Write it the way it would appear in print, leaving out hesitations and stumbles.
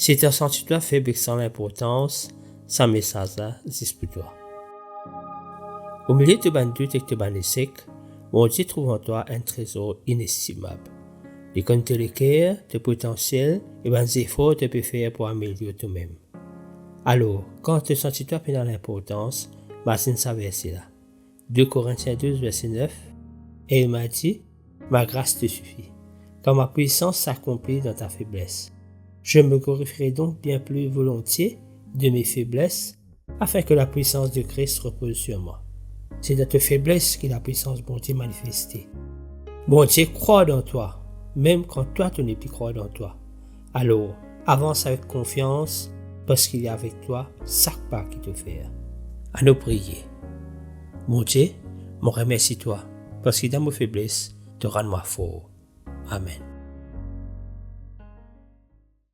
Si tu as senti toi faible et sans l'importance, sans message là, c'est pour toi. Au milieu de ban doute et de ban échec, mon Dieu trouve en toi un trésor inestimable. Il connaît tes cœurs, tes potentiels et les efforts que tu peux faire pour améliorer toi-même. Alors, quand tu sens toi dans l'importance, c'est ça verset là. 2 Corinthiens 12, verset 9. Et il m'a dit, ma grâce te suffit, car ma puissance s'accomplit dans ta faiblesse. Je me glorifierai donc bien plus volontiers de mes faiblesses, afin que la puissance de Christ repose sur moi. C'est dans ta faiblesse que la puissance de Dieu manifestée. Bon Dieu croit dans toi, même quand toi tu n'es plus croire dans toi. Alors, avance avec confiance, parce qu'il est avec toi, chaque pas qu'il te fait. À nous prier. Mon Dieu, je remercie toi, parce que dans mes faiblesses, te rends-moi fort. Amen.